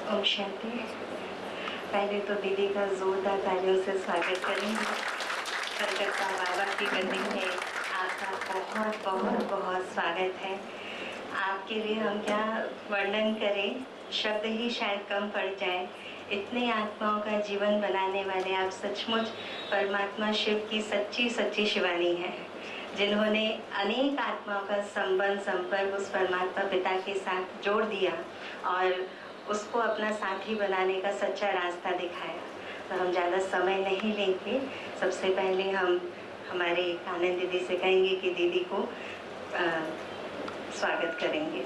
ओम शांति। पहले तो दीदी का जोरदार तालियों से स्वागत करेंगे। कलकत्ता बाबा की गद्दी में आपका बहुत बहुत बहुत स्वागत है। आपके लिए हम क्या वर्णन करें, शब्द ही शायद कम पड़ जाए। इतने आत्माओं का जीवन बनाने वाले आप सचमुच परमात्मा शिव की सच्ची सच्ची शिवानी हैं, जिन्होंने अनेक आत्माओं का संबंध संपर्क उस परमात्मा पिता के साथ जोड़ दिया और उसको अपना साथी बनाने का सच्चा रास्ता दिखाया। तो हम ज़्यादा समय नहीं लेंगे। सबसे पहले हम हमारे आनंद दीदी से कहेंगे कि दीदी को स्वागत करेंगे।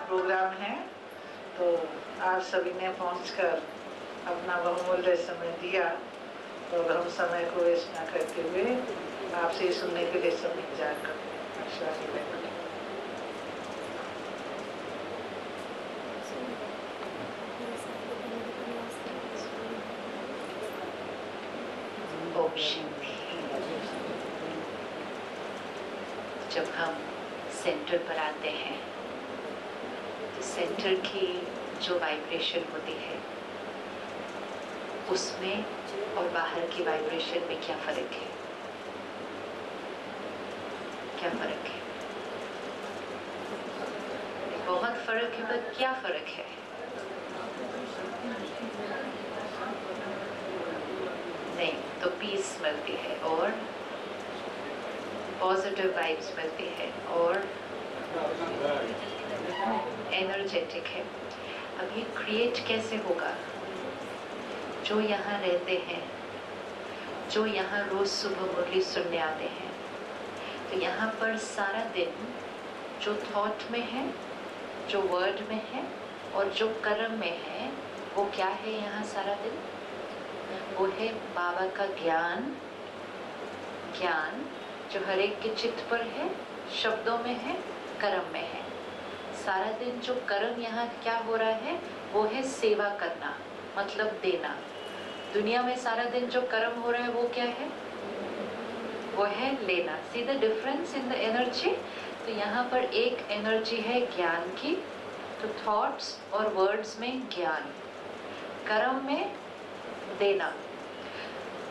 प्रोग्राम है, तो आप सभी ने पहुंचकर अपना बहुमूल्य समय दिया, तो हम समय को वेस्ट न करते हुए आपसे सुनने के लिए सब इंतजार करते हैं। जब हम सेंटर पर आते हैं तो सेंटर की जो वाइब्रेशन होती है उसमें और बाहर की वाइब्रेशन में क्या फर्क है? क्या फर्क है? बहुत फर्क है, पर क्या फर्क है? नहीं तो पीस मिलती है और पॉजिटिव वाइब्स मिलती है और एनर्जेटिक है। अब ये क्रिएट कैसे होगा? जो यहाँ रहते हैं, जो यहाँ रोज सुबह मुरली सुनने आते हैं, तो यहाँ पर सारा दिन जो थॉट में है, जो वर्ड में है और जो कर्म में है, वो क्या है यहाँ सारा दिन? वो है बाबा का ज्ञान। ज्ञान जो हर एक के चित्त पर है, शब्दों में है, कर्म में है। सारा दिन जो कर्म यहाँ क्या हो रहा है, वो है सेवा करना, मतलब देना। दुनिया में सारा दिन जो कर्म हो रहा है वो क्या है? वो है लेना। See the difference in the energy. तो यहाँ पर एक एनर्जी है ज्ञान की, तो थॉट्स और वर्ड्स में ज्ञान, कर्म में देना।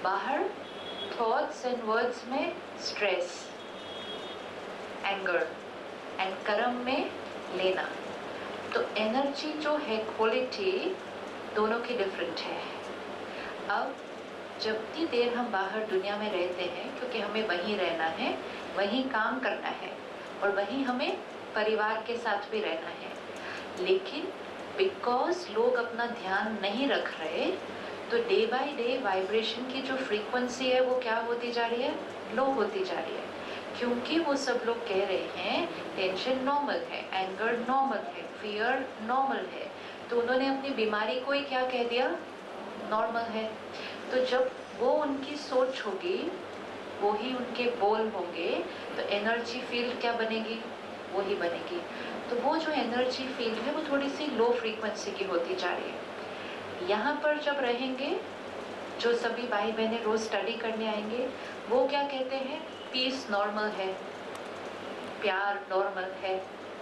बाहर थॉट्स एंड वर्ड्स में स्ट्रेस, एंगर, एंड कर्म में लेना। तो एनर्जी जो है, क्वालिटी दोनों की डिफरेंट है। अब जितनी देर हम बाहर दुनिया में रहते हैं, क्योंकि हमें वहीं रहना है, वहीं काम करना है और वहीं हमें परिवार के साथ भी रहना है, लेकिन बिकॉज लोग अपना ध्यान नहीं रख रहे, तो डे बाय डे वाइब्रेशन की जो फ्रीक्वेंसी है वो क्या होती जा रही है? लो होती जा रही है। क्योंकि वो सब लोग कह रहे हैं टेंशन नॉर्मल है, एंगर नॉर्मल है, फियर नॉर्मल है, तो उन्होंने अपनी बीमारी को ही क्या कह दिया? नॉर्मल है। तो जब वो उनकी सोच होगी, वो ही उनके बोल होंगे, तो एनर्जी फील्ड क्या बनेगी? वो ही बनेगी। तो वो जो एनर्जी फील्ड है वो थोड़ी सी लो फ्रीक्वेंसी की होती जा रही है। यहाँ पर जब रहेंगे, जो सभी भाई बहनें रोज स्टडी करने आएंगे, वो क्या कहते हैं? पीस नॉर्मल है, प्यार नॉर्मल है,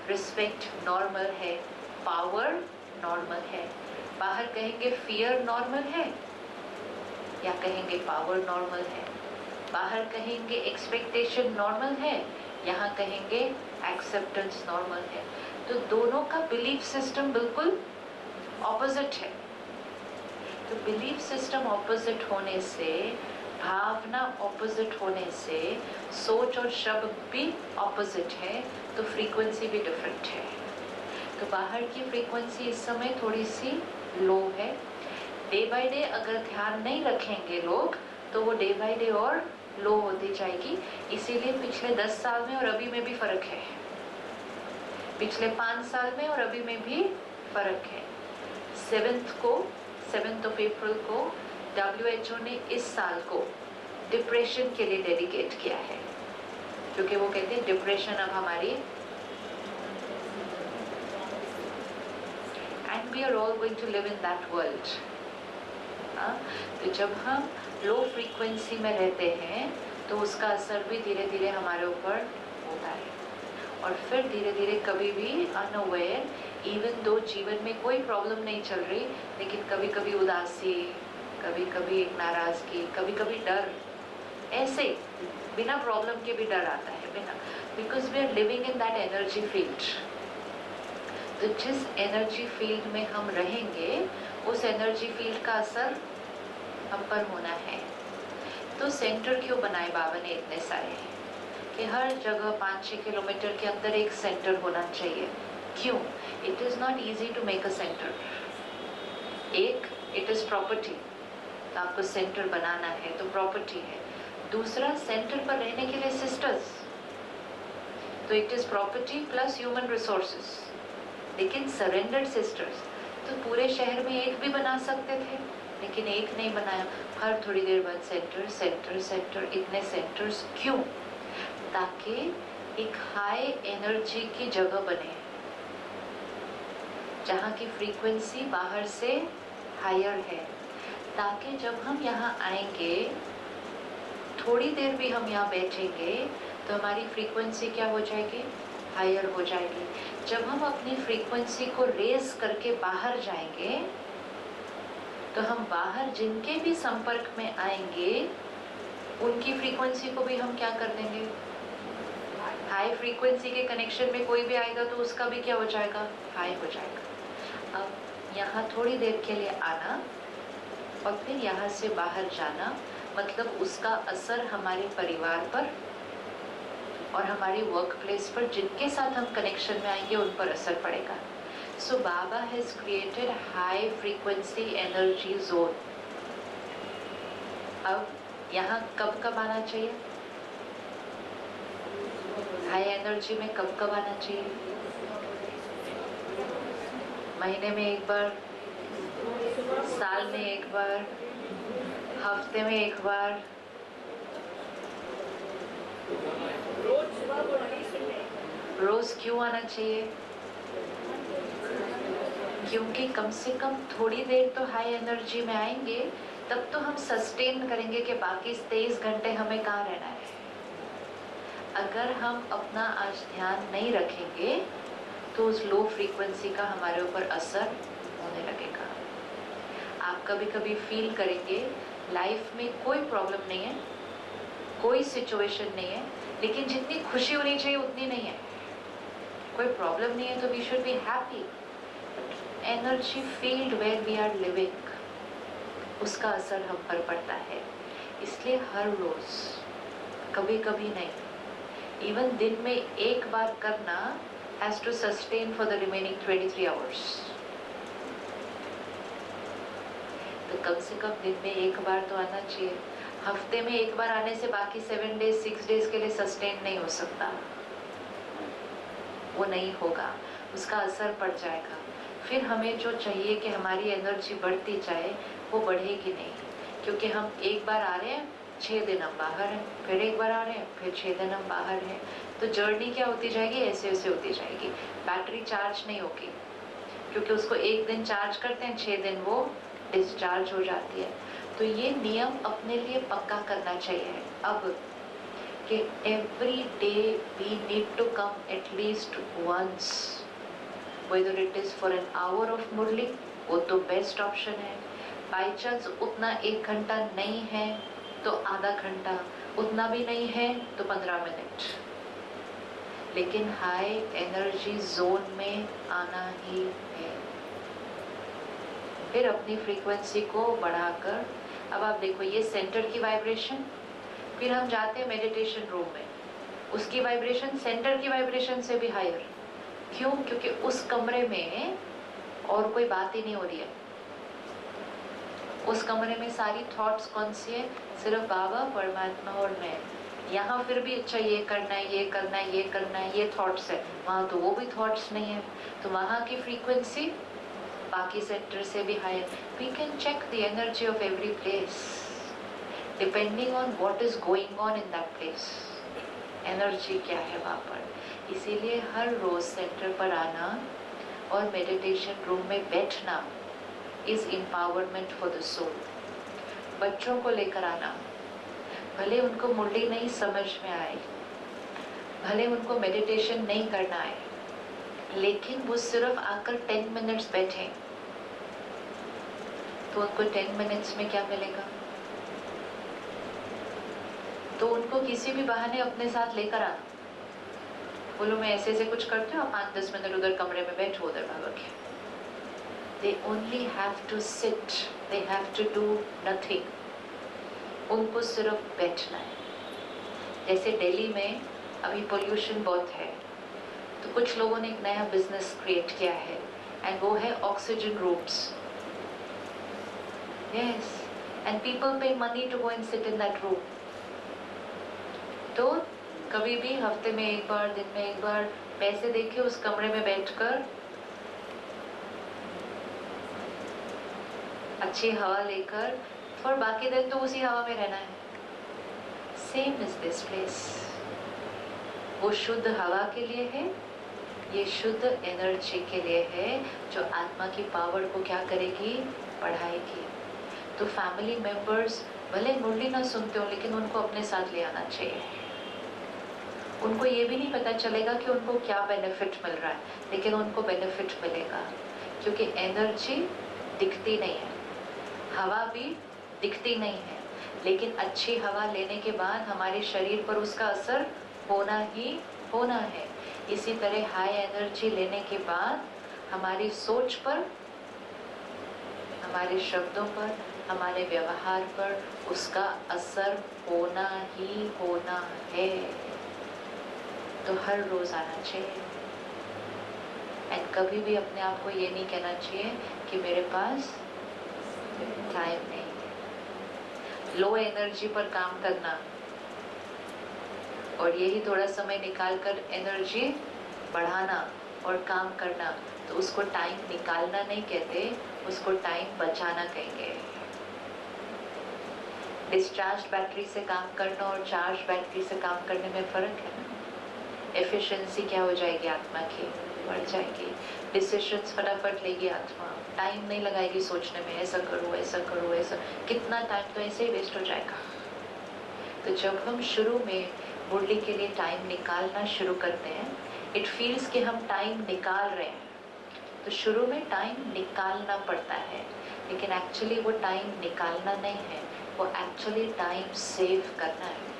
रिस्पेक्ट नॉर्मल है, पावर नॉर्मल है। बाहर कहेंगे फियर नॉर्मल है या कहेंगे पावर नॉर्मल है। बाहर कहेंगे एक्सपेक्टेशन नॉर्मल है, यहाँ कहेंगे एक्सेप्टेंस नॉर्मल है। तो दोनों का बिलीफ सिस्टम बिल्कुल ऑपोजिट है। तो बिलीफ सिस्टम ऑपोजिट होने से, भावना ऑपोजिट होने से, सोच और शब्द भी ऑपोजिट है, तो फ्रीक्वेंसी भी डिफरेंट है। तो बाहर की फ्रीक्वेंसी इस समय थोड़ी सी लो है। डे बाय डे अगर ध्यान नहीं रखेंगे लोग तो वो डे बाय डे और लो होती जाएगी। इसीलिए पिछले 10 साल में और अभी में भी फर्क है, पिछले 5 साल में और अभी में भी फर्क है। 7 अप्रैल को WHO ने इस साल को डिप्रेशन के लिए डेडिकेट किया है, क्योंकि वो कहते हैं डिप्रेशन अब हमारी, and we are all going to live in that world. तो जब हम लो फ्रीक्वेंसी में रहते हैं तो उसका असर भी धीरे धीरे हमारे ऊपर होता है, और फिर धीरे धीरे कभी भी अनअवेयर, इवन दो जीवन में कोई प्रॉब्लम नहीं चल रही, लेकिन कभी कभी उदासी, कभी कभी एक नाराजगी, कभी कभी डर, ऐसे बिना प्रॉब्लम के भी डर आता है, बिना, because we are living in that energy field. तो जिस एनर्जी फील्ड में हम रहेंगे उस एनर्जी फील्ड का असर हम पर होना है। तो सेंटर क्यों बनाए बाबा ने इतने सारे, कि हर जगह 5-6 किलोमीटर के अंदर एक सेंटर होना चाहिए। क्यों? It is not easy to make a centre. एक, इट इज़ प्रॉपर्टी, तो आपको सेंटर बनाना है तो प्रॉपर्टी है। दूसरा, सेंटर पर रहने के लिए सिस्टर्स, तो it is property plus human resources, लेकिन सरेंडर्ड सिस्टर्स। तो पूरे शहर में एक भी बना सकते थे, लेकिन एक नहीं बनाया। हर थोड़ी देर बाद सेंटर सेंटर सेंटर, इतने सेंटर्स क्यों? ताकि एक हाई एनर्जी की जगह बने, जहाँ की फ्रीक्वेंसी बाहर से हायर है, ताकि जब हम यहाँ आएंगे, थोड़ी देर भी हम यहाँ बैठेंगे तो हमारी फ्रीक्वेंसी क्या हो जाएगी? हायर हो जाएगी। जब हम अपनी फ्रीक्वेंसी को रेज करके बाहर जाएंगे तो हम बाहर जिनके भी संपर्क में आएंगे उनकी फ्रीक्वेंसी को भी हम क्या कर देंगे? हाई फ्रीक्वेंसी के कनेक्शन में कोई भी आएगा तो उसका भी क्या हो जाएगा? हाई हो जाएगा। अब यहाँ थोड़ी देर के लिए आना और फिर यहाँ से बाहर जाना, मतलब उसका असर हमारे परिवार पर और हमारी वर्क प्लेस पर, जिनके साथ हम कनेक्शन में आएंगे उन पर असर पड़ेगा। सो बाबा has created high frequency energy zone. अब यहाँ कब कब आना चाहिए? हाई एनर्जी में कब कब आना चाहिए? महीने में एक बार, साल में एक बार, हफ्ते में एक बार, रोज क्यों आना चाहिए? क्योंकि कम से कम थोड़ी देर तो हाई एनर्जी में आएंगे, तब तो हम सस्टेन करेंगे कि बाकी 23 घंटे हमें कहाँ रहना है। अगर हम अपना आज ध्यान नहीं रखेंगे तो उस लो फ्रीक्वेंसी का हमारे ऊपर असर होने लगेगा। आप कभी कभी फील करेंगे लाइफ में कोई प्रॉब्लम नहीं है, कोई सिचुएशन नहीं है, लेकिन जितनी खुशी होनी चाहिए उतनी नहीं है। कोई प्रॉब्लम नहीं है तो we should be happy. Energy field where we are living, उसका असर हम पर पड़ता है। इसलिए हर रोज, कभी कभी नहीं, इवन दिन में एक बार करना has to sustain for the remaining 23 hours. तो कम से कम दिन में एक बार तो आना चाहिए। हफ्ते में एक बार आने से बाकी 7 डेज 6 डेज के लिए सस्टेन नहीं हो सकता, वो नहीं होगा, उसका असर पड़ जाएगा। फिर हमें जो चाहिए कि हमारी एनर्जी बढ़ती जाए, वो बढ़ेगी नहीं, क्योंकि हम एक बार आ रहे हैं 6 दिन हम बाहर हैं, फिर एक बार आ रहे हैं, फिर 6 दिन हम बाहर हैं। तो जर्नी क्या होती जाएगी? ऐसे ऐसे होती जाएगी। बैटरी चार्ज नहीं होगी, क्योंकि उसको एक दिन चार्ज करते हैं, 6 दिन वो डिस्चार्ज हो जाती है। तो ये नियम अपने लिए पक्का करना चाहिए अब, कि every day we need to come at least once whether it is for an hour of Murli, वो तो बेस्ट ऑप्शन है। बाई चांस उतना 1 घंटा नहीं है तो आधा घंटा, उतना भी नहीं है तो 15 मिनट, लेकिन हाई एनर्जी जोन में आना ही है। फिर अपनी फ्रीक्वेंसी को बढ़ाकर, अब आप देखो ये सेंटर की वाइब्रेशन, फिर हम जाते हैं मेडिटेशन रूम में, उसकी वाइब्रेशन सेंटर की वाइब्रेशन से भी हायर। क्यों? क्योंकि उस कमरे में और कोई बात ही नहीं हो रही है। उस कमरे में सारी थॉट्स कौन सी है? सिर्फ बाबा, परमात्मा और मैं। यहाँ फिर भी अच्छा ये करना है, ये करना है, ये करना है, ये थॉट्स है। वहाँ तो वो भी थॉट्स नहीं है, तो वहाँ की फ्रीक्वेंसी बाकी सेंटर से भी higher. We can check the energy of every place depending on what is going on in that place. Energy क्या है वहाँ पर। इसीलिए हर रोज सेंटर पर आना और मेडिटेशन रूम में बैठना is empowerment for the soul. बच्चों को लेकर आना, भले उनको मुरली नहीं समझ में आए, भले उनको मेडिटेशन नहीं करना है, लेकिन वो सिर्फ आकर 10 मिनट्स बैठे तो उनको 10 मिनट्स में क्या मिलेगा? तो उनको किसी भी बहाने अपने साथ लेकर आना। बोलो मैं ऐसे ऐसे कुछ करती हूँ, 5-10 मिनट उधर कमरे में बैठो, उधर बाबा के। They only have to sit, they have to do nothing. उनको सिर्फ बैठना है। जैसे दिल्ली में अभी पोल्यूशन बहुत है, तो कुछ लोगों ने एक नया बिजनेस क्रिएट किया है, एंड वो है oxygen rooms. Yes, and people pay money to go and sit in that room. तो कभी भी हफ्ते में एक बार, दिन में एक बार पैसे देके उस कमरे में बैठकर अच्छी हवा लेकर, और बाकी दिन तो उसी हवा में रहना है। Same is this place. वो शुद्ध हवा के लिए है, ये शुद्ध एनर्जी के लिए है, जो आत्मा की पावर को क्या करेगी? बढ़ाएगी। तो फैमिली मेंबर्स भले मुरली ना सुनते हो, लेकिन उनको अपने साथ ले आना चाहिए। उनको ये भी नहीं पता चलेगा कि उनको क्या बेनिफिट मिल रहा है, लेकिन उनको बेनिफिट मिलेगा, क्योंकि एनर्जी दिखती नहीं है, हवा भी दिखती नहीं है, लेकिन अच्छी हवा लेने के बाद हमारे शरीर पर उसका असर होना ही होना है। इसी तरह हाई एनर्जी लेने के बाद हमारी सोच पर, हमारे शब्दों पर, हमारे व्यवहार पर उसका असर होना ही होना है। तो हर रोज आना चाहिए, एंड कभी भी अपने आप को ये नहीं कहना चाहिए कि मेरे पास टाइम नहीं है। लो एनर्जी पर काम करना और यही थोड़ा समय निकाल कर एनर्जी बढ़ाना और काम करना, तो उसको टाइम निकालना नहीं कहते, उसको टाइम बचाना कहेंगे। डिस्चार्ज बैटरी से काम करना और चार्ज बैटरी से काम करने में फर्क है ना। एफिशिएंसी क्या हो जाएगी आत्मा की? बढ़ जाएगी। डिसीजंस फटाफट लेगी आत्मा, टाइम नहीं लगाएगी सोचने में ऐसा करो ऐसा करो ऐसा, कितना टाइम तो ऐसे ही वेस्ट हो जाएगा। तो जब हम शुरू में मुरली के लिए टाइम निकालना शुरू करते हैं, इट फील्स कि हम टाइम निकाल रहे हैं, तो शुरू में टाइम निकालना पड़ता है, लेकिन एक्चुअली वो टाइम निकालना नहीं है, वो एक्चुअली टाइम सेव करना है।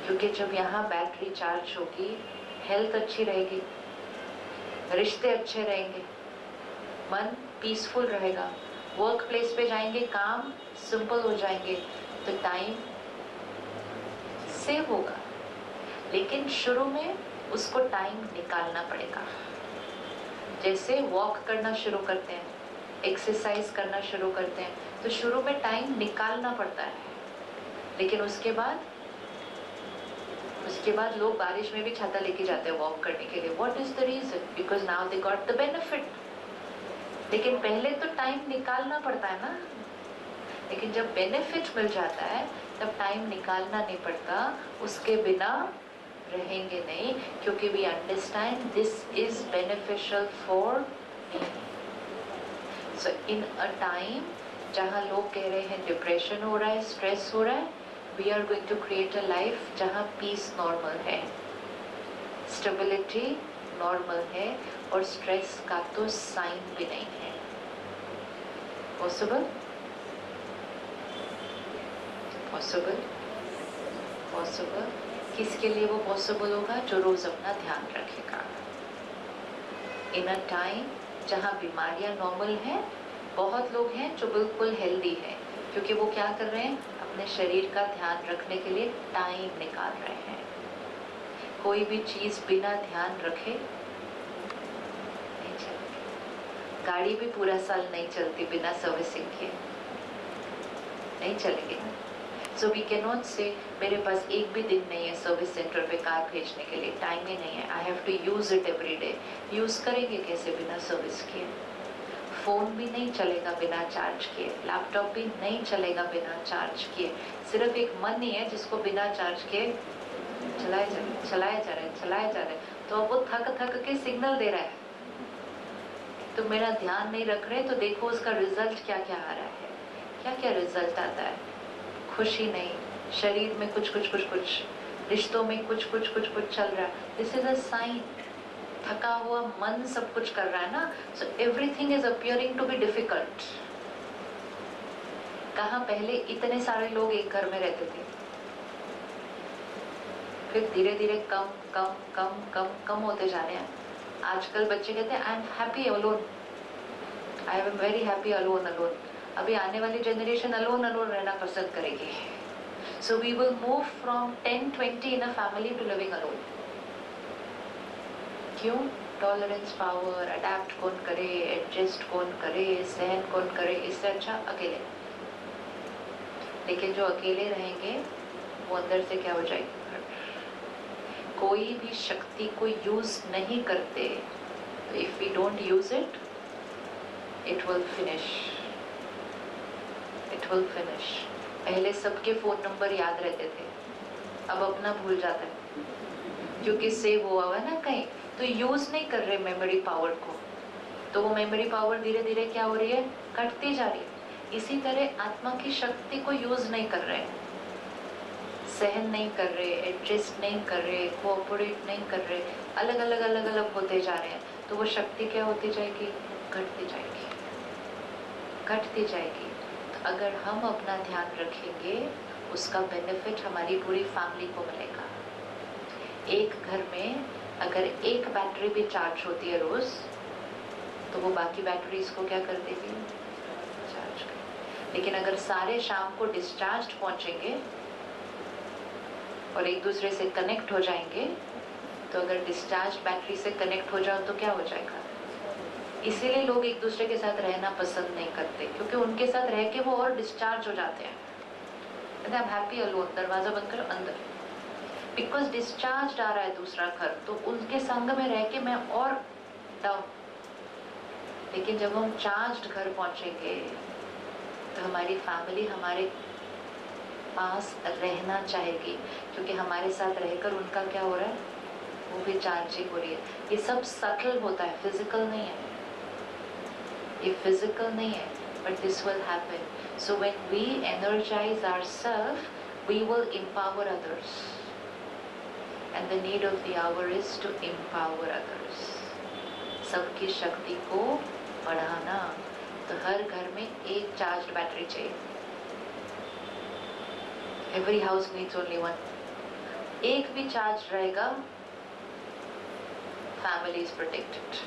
क्योंकि जब यहाँ बैटरी चार्ज होगी, हेल्थ अच्छी रहेगी, रिश्ते अच्छे रहेंगे, मन पीसफुल रहेगा, वर्क प्लेस पे जाएंगे, काम सिंपल हो जाएंगे, तो टाइम सेव होगा। लेकिन शुरू में उसको टाइम निकालना पड़ेगा। जैसे वॉक करना शुरू करते हैं, एक्सरसाइज करना शुरू करते हैं, तो शुरू में टाइम निकालना पड़ता है, लेकिन उसके बाद लोग बारिश में भी छाता लेके जाते हैं वॉक करने के लिए। What is the reason? Because now they got the benefit. लेकिन पहले तो टाइम निकालना पड़ता है ना। लेकिन जब बेनिफिट मिल जाता है तब टाइम निकालना नहीं पड़ता, उसके बिना रहेंगे नहीं, क्योंकि we understand this is beneficial for me. So in a time जहाँ लोग कह रहे हैं डिप्रेशन हो रहा है, स्ट्रेस हो रहा है, we are going to create a life जहाँ peace normal है, stability नॉर्मल है और स्ट्रेस का तो साइन भी नहीं है। पॉसिबल? पॉसिबल? पॉसिबल? किसके लिए वो पॉसिबल होगा? जो रोज अपना ध्यान रखेगा। इन अ टाइम जहाँ बीमारियां नॉर्मल हैं, बहुत लोग हैं जो बिल्कुल हेल्दी हैं, क्योंकि वो क्या कर रहे हैं? अपने शरीर का ध्यान रखने के लिए टाइम निकाल रहे हैं। कोई भी चीज बिना ध्यान रखे नहीं चलती। गाड़ी भी पूरा साल नहीं चलती बिना सर्विसिंग के, नहीं चलेगी। सो वी कैन नॉट से मेरे पास एक भी दिन नहीं है सर्विस सेंटर पे कार भेजने के लिए, टाइम ही नहीं है, I have to use it every day. Use करेंगे कैसे बिना सर्विस किए? फोन भी नहीं चलेगा बिना चार्ज किए, लैपटॉप भी नहीं चलेगा बिना चार्ज किए। सिर्फ एक मन ही है जिसको बिना चार्ज किए चलाए जा रहे, चलाए जा रहे, चलाए जा रहे, तो अब वो थक थक के सिग्नल दे रहा है। तो मेरा ध्यान नहीं रख रहे, तो देखो उसका रिजल्ट क्या क्या आ रहा है। क्या क्या रिजल्ट आता है? खुशी नहीं, शरीर में कुछ कुछ कुछ कुछ, रिश्तों में कुछ कुछ कुछ कुछ चल रहा है। This is a sign. थका हुआ मन सब कुछ कर रहा है ना, so everything is appearing to be difficult. कहाँ पहले इतने सारे लोग एक घर में रहते थे, फिर धीरे धीरे कम कम कम कम कम होते जा रहे हैं। आजकल बच्चे कहते हैं I am happy alone, I am very happy alone alone. अभी आने वाली जनरेशन अलोन अलोन रहना पसंद करेगी। So we will move from 10-20 in a family to living alone. क्यों? टॉलरेंस पावर, अडेप्ट कौन करे, एडजस्ट कौन करे, सहन कौन करे, इससे अच्छा अकेले। लेकिन जो अकेले रहेंगे वो अंदर से क्या हो जाएगी? कोई भी शक्ति को यूज नहीं करते, तो if we don't use it, it will finish, it will finish. पहले सबके फोन नंबर याद रहते थे, अब अपना भूल जाता है क्योंकि सेव हुआ हुआ है ना कहीं, तो यूज नहीं कर रहे मेमोरी पावर को, तो वो मेमोरी पावर धीरे धीरे क्या हो रही है? कटती जा रही है। इसी तरह आत्मा की शक्ति को यूज नहीं कर रहे, सहन नहीं कर रहे, एडजस्ट नहीं कर रहे, कोऑपरेट नहीं कर रहे, अलग अलग अलग अलग होते जा रहे हैं, तो वो शक्ति क्या होती जाएगी? घटती जाएगी, घटती जाएगी। तो अगर हम अपना ध्यान रखेंगे, उसका बेनिफिट हमारी पूरी फैमिली को मिलेगा। एक घर में अगर एक बैटरी भी चार्ज होती है रोज, तो वो बाकी बैटरीज को क्या कर देगी? चार्ज कर। लेकिन अगर सारे शाम को डिस्चार्ज पहुंचेंगे और एक दूसरे से कनेक्ट हो जाएंगे, तो अगर डिस्चार्ज बैटरी से कनेक्ट हो जाओ तो क्या हो जाएगा? इसीलिए लोग एक दूसरे के साथ रहना पसंद नहीं करते, क्योंकि उनके साथ रह के वो और डिस्चार्ज हो जाते हैं। कहते हैं हैप्पी अलोन, दरवाजा बंद करो अंदर, बिकॉज डिस्चार्ज आ रहा है दूसरा घर, तो उनके संग में रह के मैं और डाउन। लेकिन जब हम चार्ज घर पहुंचेंगे, तो हमारी फैमिली हमारे पास रहना चाहेगी, क्योंकि हमारे साथ रहकर उनका क्या हो रहा है? वो भी चार्जिंग हो रही है। ये सब सटल होता है, फिजिकल नहीं है, ये फिजिकल नहीं है, but this will happen. So when we energize ourselves, we will empower others. And the need of the hour is to empower others. सबकी शक्ति को बढ़ाना, तो हर घर में एक चार्ज बैटरी चाहिए। Every house needs only one. एक भी चार्ज रहेगा, family is protected.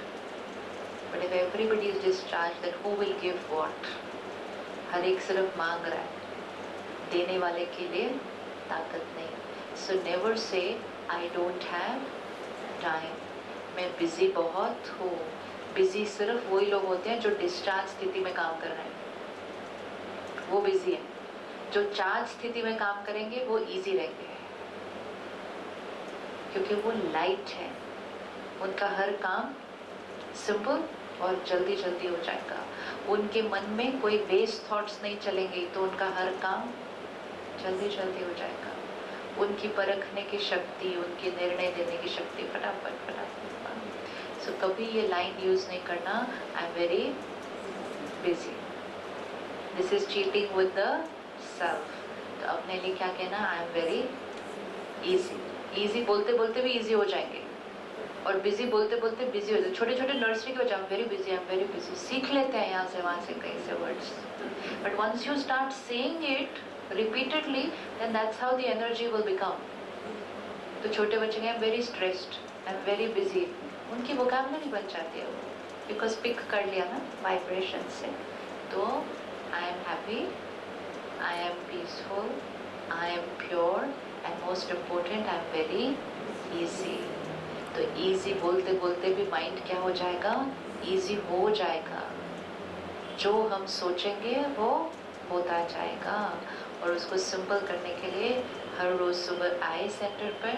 But if everybody is discharged, then who will give what? हर एक सिर्फ मांग रहा है, देने वाले के लिए ताकत नहीं। So never say I don't have time. मैं बिजी बहुत हूँ। बिजी सिर्फ वही लोग होते हैं जो डिस्चार्ज स्थिति में काम कर रहे हैं, वो बिजी है। जो चार्ज स्थिति में काम करेंगे वो इजी रहेंगे, क्योंकि वो लाइट है, उनका हर काम सिंपल और जल्दी जल्दी हो जाएगा। उनके मन में कोई वेस्ट थॉट्स नहीं चलेंगे, तो उनका हर काम जल्दी जल्दी हो जाएगा। उनकी परखने की शक्ति, उनकी निर्णय देने की शक्ति फटाफट फटाफट। सो कभी ये लाइन यूज नहीं करना आई am very busy, this is cheating with the self. तो अपने लिए क्या कहना? आई एम वेरी इजी। इजी बोलते बोलते भी इजी हो जाएंगे, और बिजी बोलते बोलते बिजी हो जाते, छोटे छोटे नर्सरी के बच्चे आई एम वेरी बिजी सीख लेते हैं यहाँ से वहाँ से कहीं से words, but once you start saying it repeatedly then that's how the energy will become. तो छोटे बच्चे I am very stressed, I am very busy, उनकी वोकैबुलरी बन जाती है वो, बिकॉज पिक कर लिया ना वाइब्रेशन से। तो आई am happy, I am peaceful, I am pure and most important I am very easy. तो ईजी बोलते बोलते भी माइंड क्या हो जाएगा, ईजी हो जाएगा। जो हम सोचेंगे वो होता जाएगा। और उसको सिंपल करने के लिए हर रोज सुबह आए सेंटर पर,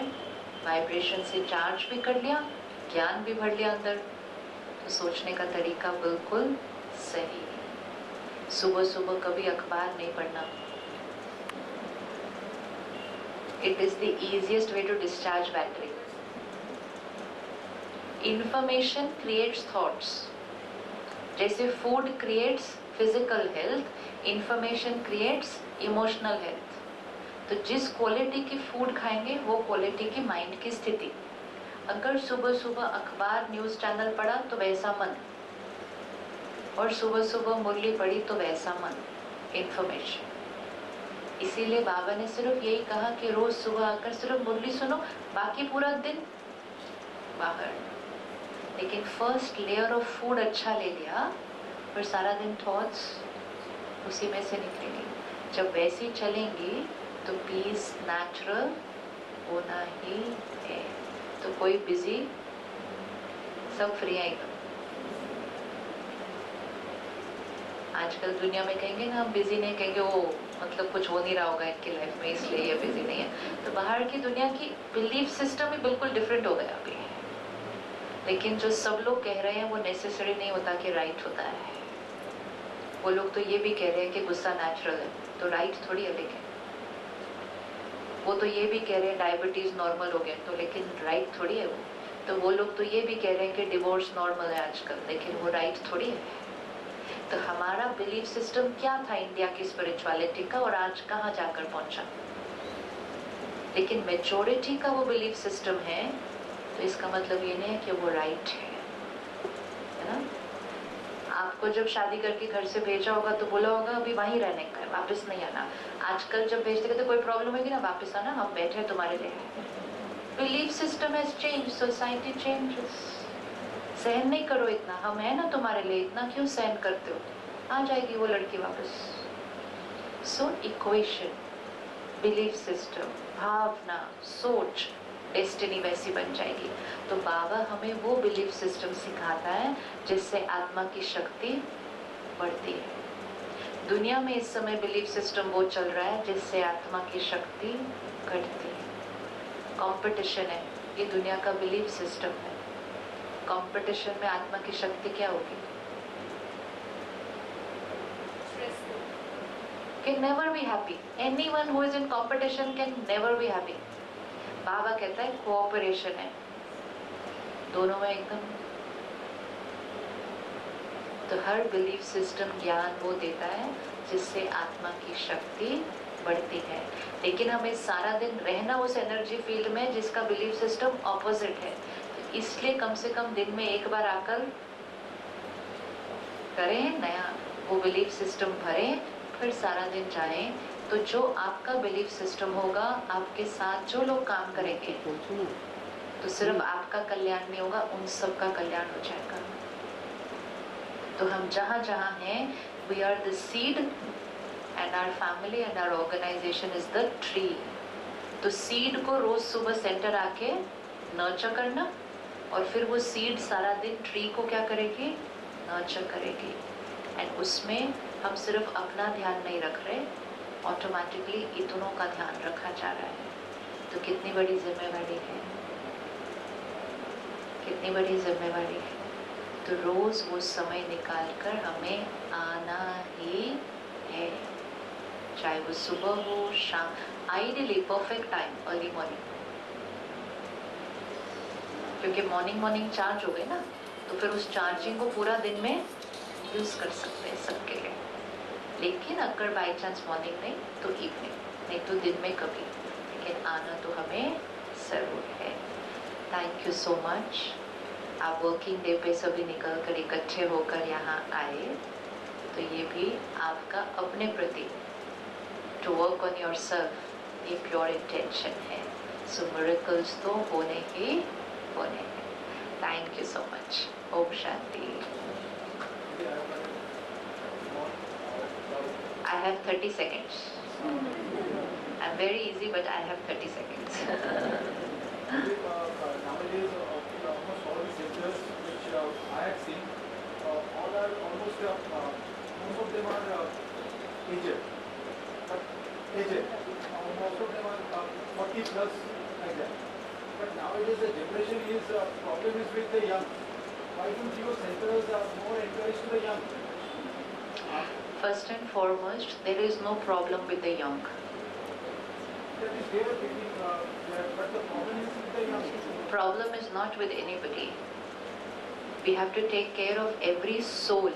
वाइब्रेशन से चार्ज भी कर लिया, ज्ञान भी भर लिया अंदर, तो सोचने का तरीका बिल्कुल सही। सुबह सुबह कभी अखबार नहीं पढ़ना। It is the easiest way to discharge battery. Information creates thoughts. जैसे food creates physical health, information creates emotional health. तो जिस क्वालिटी की फूड खाएंगे वो क्वालिटी की माइंड की स्थिति। अगर सुबह सुबह अखबार न्यूज़ चैनल पढ़ा तो वैसा मन, और सुबह सुबह मुरली पढ़ी तो वैसा मन, इंफॉर्मेशन। इसीलिए बाबा ने सिर्फ यही कहा कि रोज सुबह आकर सिर्फ मुरली सुनो, बाकी पूरा दिन बाहर। लेकिन फर्स्ट लेयर ऑफ फूड अच्छा ले लिया, फिर सारा दिन थॉट्स उसी में से निकलेंगे। जब वैसी चलेंगी तो पीस नेचुरल होना ही है। तो कोई बिजी, सब फ्री आएगा। आजकल दुनिया में कहेंगे ना हम बिजी नहीं, कहेंगे वो मतलब कुछ हो नहीं रहा होगा इनकी लाइफ में इसलिए ये बिजी नहीं है। तो बाहर की दुनिया की बिलीफ सिस्टम ही बिल्कुल डिफरेंट हो गया अभी। लेकिन जो सब लोग कह रहे हैं वो नेसेसरी नहीं होता कि राइट होता है। वो लोग तो ये भी कह रहे हैं कि गुस्सा नेचुरल है, तो राइट थोड़ी अलग है। वो तो ये भी कह रहे हैं डायबिटीज नॉर्मल हो गया, तो लेकिन राइट थोड़ी है वो। तो वो लोग तो ये भी कह रहे हैं कि डिवोर्स नॉर्मल है आजकल, लेकिन वो राइट थोड़ी है। तो हमारा बिलीफ सिस्टम क्या था इंडिया की स्पिरिचुअलिटी का, और आज कहाँ जाकर पहुंचा। लेकिन मेजॉरिटी का वो बिलीफ सिस्टम है, तो इसका मतलब ये नहीं है कि वो राइट है ना। आपको जब शादी करके घर से भेजा होगा तो बोला होगा अभी वहीं रहने का है, वापस नहीं आना। आजकल जब भेजते कहते कोई प्रॉब्लम होगी ना, वापस आना, हम बैठे हैं तुम्हारे लिए। Belief system has change, society changes. सहन नहीं करो इतना, हम है ना तुम्हारे लिए, इतना क्यों सहन करते हो, आ जाएगी वो लड़की वापस। सो इक्वेशन, बिलीफ सिस्टम, भावना, सोच, डेस्टिनी वैसी बन जाएगी। तो बाबा हमें वो बिलीफ सिस्टम सिखाता है जिससे आत्मा की शक्ति बढ़ती है। दुनिया में इस समय बिलीफ सिस्टम वो चल रहा है जिससे आत्मा की शक्ति घटती है। कंपटीशन है, ये दुनिया का बिलीफ सिस्टम है। कंपटीशन में आत्मा की शक्ति क्या होगी? Can never be happy. Anyone who is in competition can never be happy. बाबा कहता है कोऑपरेशन है दोनों में एकदम। तो हर बिलीफ सिस्टम ज्ञान वो देता है जिससे आत्मा की शक्ति बढ़ती है। लेकिन हमें सारा दिन रहना उस एनर्जी फील्ड में जिसका बिलीफ सिस्टम ऑपोजिट है। तो इसलिए कम से कम दिन में एक बार आकर करें, नया वो बिलीफ सिस्टम भरें, फिर सारा दिन जाएं। तो जो आपका बिलीफ सिस्टम होगा, आपके साथ जो लोग काम करेंगे, तो सिर्फ आपका कल्याण नहीं होगा, उन सब का कल्याण हो जाएगा। तो हम जहाँ जहाँ हैं, we are the seed and our family and our organisation is the tree. तो सीड को रोज सुबह सेंटर आके नर्चर करना, और फिर वो सीड सारा दिन ट्री को क्या करेगी, नर्चर करेगी। एंड उसमें हम सिर्फ अपना ध्यान नहीं रख रहे, ऑटोमेटिकली इतनों का ध्यान रखा जा रहा है। तो कितनी बड़ी जिम्मेवारी है, कितनी बड़ी जिम्मेवारी है। तो रोज वो समय निकाल कर हमें आना ही है, चाहे वो सुबह हो, शाम। Ideally perfect time early morning, क्योंकि मॉर्निंग चार्ज हो गए ना, तो फिर उस चार्जिंग को पूरा दिन में यूज कर सकते हैं सबके लिए। लेकिन अगर बाई चांस मॉर्निंग नहीं तो इवनिंग, नहीं तो दिन में कभी, लेकिन आना तो हमें जरूर है। Thank you so much. आप वर्किंग डे पे सभी निकल कर इकट्ठे होकर यहाँ आए, तो ये भी आपका अपने प्रति to work on yourself ये प्योर इंटेंशन है। सो मिरेकल्स तो होने ही होने हैं। Thank you so much. Om Shanti. I have 30 seconds. I'm very easy, but I have 30 seconds. Nowadays, almost all the centers which I have seen, all are almost, most of them are aged. Aged. Most of them are 40 plus, like that. But nowadays the generation is, problem is with the young. Why don't your centers are more encouraged to the young? First and foremost, there is no problem with the young. That is their thinking, but the problem is with the young. Problem is not with anybody. We have to take care of every soul.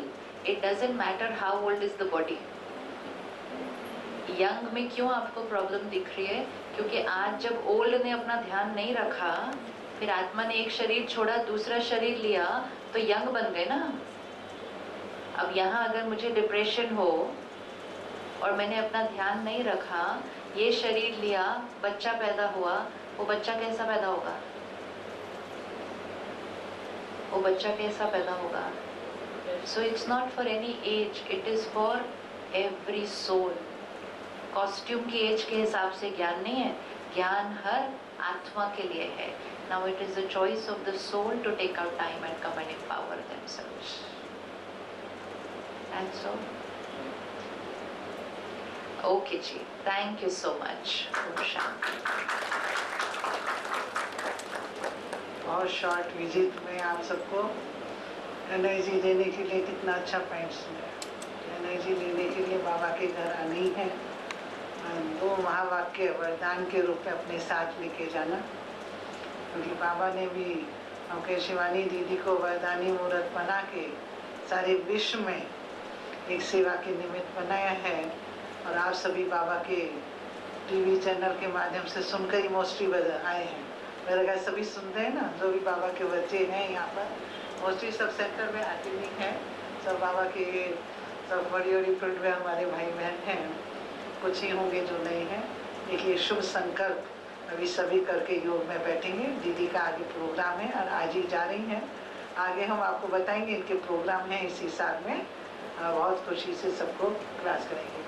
It doesn't matter how old is the body. Young में क्यों आपको problem दिख रही है? क्योंकि आज जब old ने अपना ध्यान नहीं रखा, फिर आत्मा ने एक शरीर छोड़ा, दूसरा शरीर लिया, तो यंग बन गए ना। अब यहाँ अगर मुझे डिप्रेशन हो और मैंने अपना ध्यान नहीं रखा, ये शरीर लिया, बच्चा पैदा हुआ, वो बच्चा कैसा पैदा होगा? वो बच्चा कैसा पैदा होगा? So it's not for any age, it is for every soul. Costume की एज के हिसाब से ज्ञान नहीं है, ज्ञान हर आत्मा के लिए है। Now it is the choice of the soul to take out time and come and empower themselves. And so, okay जी, thank you so much. Om Shanti. और शॉर्ट विजिट में आप सबको एनर्जी देने के लिए कितना अच्छा पॉइंट सुना। एनर्जी लेने के लिए बाबा के घर आना ही है। 2 महावाक्य वरदान के रूप में अपने साथ लेके जाना, क्योंकि बाबा ने भी हमके शिवानी दीदी को वरदानी मूर्त बना के सारे विश्व में एक सेवा के निमित्त बनाया है। और आप सभी बाबा के टीवी चैनल के माध्यम से सुनकर ही मोस्टली आए हैं। मेरे घर सभी सुनते हैं ना, जो भी बाबा के बच्चे हैं यहाँ पर, मोस्टली सब सेंटर में अटेंडिंग है, सब बाबा के सब बड़ी बड़ी फील्ड में हमारे भाई बहन हैं। कुछ ही होंगे जो नहीं हैं। देखिए शुभ संकल्प अभी सभी करके योग में बैठेंगे। दीदी का आगे प्रोग्राम है और आज ही जा रही हैं। आगे हम आपको बताएंगे इनके प्रोग्राम हैं इसी साल में। बहुत खुशी से सबको क्लास करेंगे।